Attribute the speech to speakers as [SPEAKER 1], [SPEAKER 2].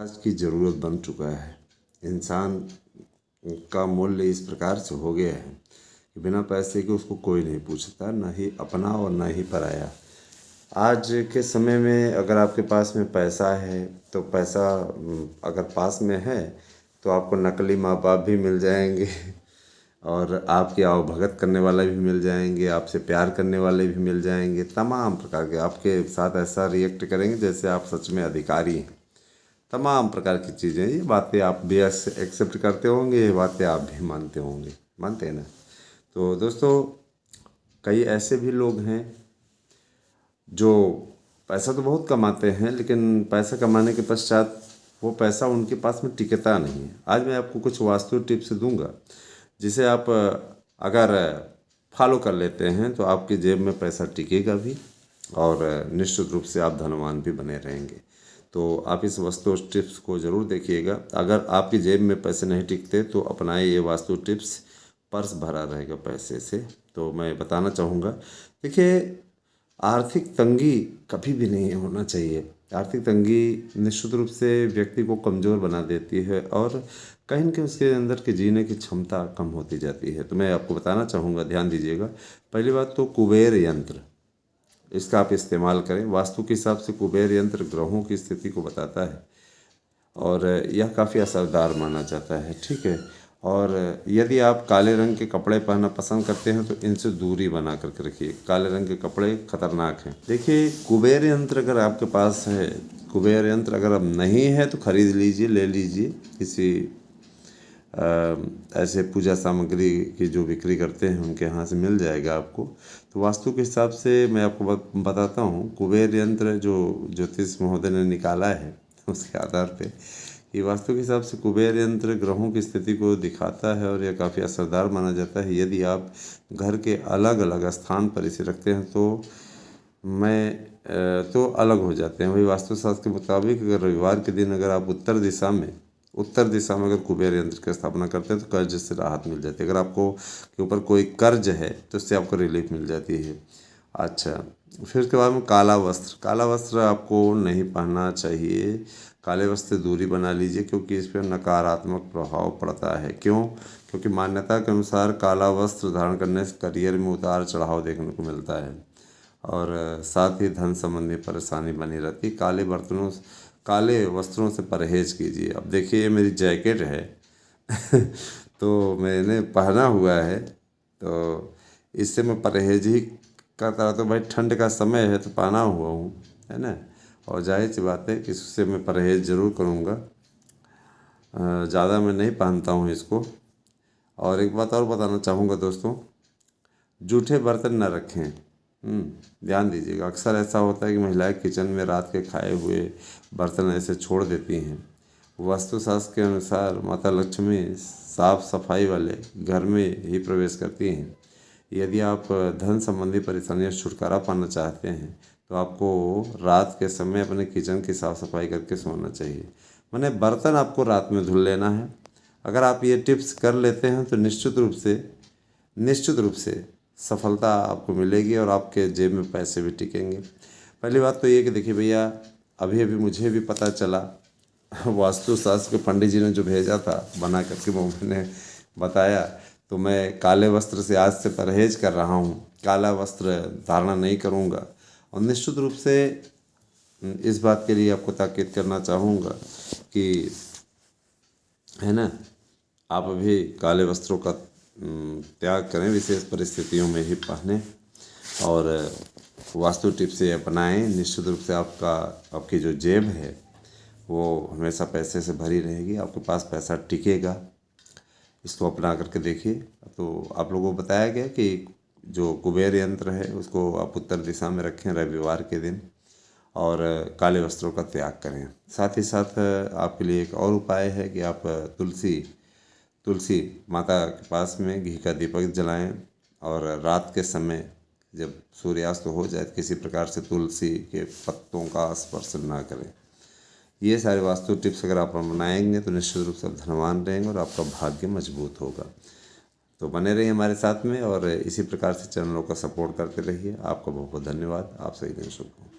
[SPEAKER 1] आज की ज़रूरत बन चुका है। इंसान का मूल्य इस प्रकार से हो गया है कि बिना पैसे के उसको कोई नहीं पूछता, ना ही अपना और ना ही पराया। आज के समय में अगर आपके पास में पैसा है तो पैसा अगर पास में है तो आपको नकली माँ बाप भी मिल जाएंगे और आपकी आवभगत करने वाले भी मिल जाएंगे, आपसे प्यार करने वाले भी मिल जाएंगे। तमाम प्रकार के आपके साथ ऐसा रिएक्ट करेंगे जैसे आप सच में अधिकारी हैं। तमाम प्रकार की चीज़ें, ये बातें आप भी एक्सेप्ट करते होंगे, ये बातें आप भी मानते होंगे, मानते हैं ना। तो दोस्तों, कई ऐसे भी लोग हैं जो पैसा तो बहुत कमाते हैं, लेकिन पैसा कमाने के पश्चात वो पैसा उनके पास में टिकता नहीं है। आज मैं आपको कुछ वास्तु टिप्स दूंगा जिसे आप अगर फॉलो कर लेते हैं तो आपकी जेब में पैसा टिकेगा भी और निश्चित रूप से आप धनवान भी बने रहेंगे। तो आप इस वास्तु टिप्स को ज़रूर देखिएगा। अगर आपकी जेब में पैसे नहीं टिकते तो अपनाए ये वास्तु टिप्स, पर्स भरा रहेगा पैसे से। तो मैं बताना चाहूँगा, देखिए, आर्थिक तंगी कभी भी नहीं होना चाहिए। आर्थिक तंगी निश्चित रूप से व्यक्ति को कमज़ोर बना देती है और कहीं न कहीं उसके अंदर के जीने की क्षमता कम होती जाती है। तो मैं आपको बताना चाहूँगा, ध्यान दीजिएगा। पहली बात तो कुबेर यंत्र, इसका आप इस्तेमाल करें। वास्तु के हिसाब से कुबेर यंत्र ग्रहों की स्थिति को बताता है और यह काफ़ी असरदार माना जाता है, ठीक है। और यदि आप काले रंग के कपड़े पहनना पसंद करते हैं तो इनसे दूरी बना करके रखिए। काले रंग के कपड़े खतरनाक हैं। देखिए, कुबेर यंत्र अगर आपके पास है, कुबेर यंत्र अगर अब नहीं है तो खरीद लीजिए, ले लीजिए किसी ऐसे पूजा सामग्री की जो बिक्री करते हैं उनके यहाँ से मिल जाएगा आपको। तो वास्तु के हिसाब से मैं आपको बताता हूँ, कुबेर यंत्र जो ज्योतिष महोदय ने निकाला है उसके आधार पे, ये वास्तु के हिसाब से कुबेर यंत्र ग्रहों की स्थिति को दिखाता है और यह काफ़ी असरदार माना जाता है। यदि आप घर के अलग अलग स्थान पर इसे रखते हैं तो अलग हो जाते हैं। वही वास्तुशास्त्र के मुताबिक अगर रविवार के दिन अगर आप उत्तर दिशा में अगर कुबेर यंत्र की स्थापना करते हैं तो कर्ज से राहत मिल जाती है। अगर आपको के ऊपर कोई कर्ज है तो इससे आपको रिलीफ मिल जाती है। अच्छा, फिर उसके बाद में काला वस्त्र आपको नहीं पहनना चाहिए। काले वस्त्र से दूरी बना लीजिए क्योंकि इस पर नकारात्मक प्रभाव पड़ता है। क्यों? क्योंकि मान्यता के अनुसार काला वस्त्र धारण करने से करियर में उतार चढ़ाव देखने को मिलता है और साथ ही धन संबंधी परेशानी बनी रहती है। काले वस्त्रों से परहेज कीजिए। अब देखिए, ये मेरी जैकेट है तो मैंने पहना हुआ है, तो इससे मैं परहेज ही करता रहा। तो भाई, ठंड का समय है तो पहना हुआ हूँ, है ना। और जाहिर सी बात है कि इससे मैं परहेज ज़रूर करूँगा। ज़्यादा मैं नहीं पहनता हूँ इसको। और एक बात और बताना चाहूँगा दोस्तों, जूठे बर्तन न रखें। ध्यान दीजिएगा, अक्सर ऐसा होता है कि महिलाएं किचन में रात के खाए हुए बर्तन ऐसे छोड़ देती हैं। वास्तुशास्त्र के अनुसार माता लक्ष्मी साफ सफाई वाले घर में ही प्रवेश करती हैं। यदि आप धन संबंधी परेशानियों से छुटकारा पाना चाहते हैं तो आपको रात के समय अपने किचन की साफ़ सफाई करके सोना चाहिए। माने बर्तन आपको रात में धुल लेना है। अगर आप ये टिप्स कर लेते हैं तो निश्चित रूप से सफलता आपको मिलेगी और आपके जेब में पैसे भी टिकेंगे। पहली बात तो ये कि देखिए भैया, अभी मुझे भी पता चला, वास्तुशास्त्र के पंडित जी ने जो भेजा था बना करके वो मैंने बताया, तो मैं काले वस्त्र से आज से परहेज कर रहा हूँ। काला वस्त्र धारणा नहीं करूँगा और निश्चित रूप से इस बात के लिए आपको ताकीद करना चाहूँगा कि, है ना, आप अभी काले वस्त्रों का त्याग करें, विशेष परिस्थितियों में ही पहने और वास्तु टिप से अपनाएं। निश्चित रूप से आपकी जो जेब है वो हमेशा पैसे से भरी रहेगी, आपके पास पैसा टिकेगा। इसको अपना करके देखिए। तो आप लोगों को बताया गया कि जो कुबेर यंत्र है उसको आप उत्तर दिशा में रखें रविवार के दिन और काले वस्त्रों का त्याग करें। साथ ही साथ आपके लिए एक और उपाय है कि आप तुलसी माता के पास में घी का दीपक जलाएं और रात के समय जब सूर्यास्त हो जाए किसी प्रकार से तुलसी के पत्तों का स्पर्श ना करें। ये सारे वास्तु टिप्स अगर आप अपनाएंगे तो निश्चित रूप से आप धनवान रहेंगे और आपका भाग्य मजबूत होगा। तो बने रहिए हमारे साथ में और इसी प्रकार से चैनलों का सपोर्ट करते रहिए। आपका बहुत बहुत धन्यवाद। आप सही दिन शुभ हो।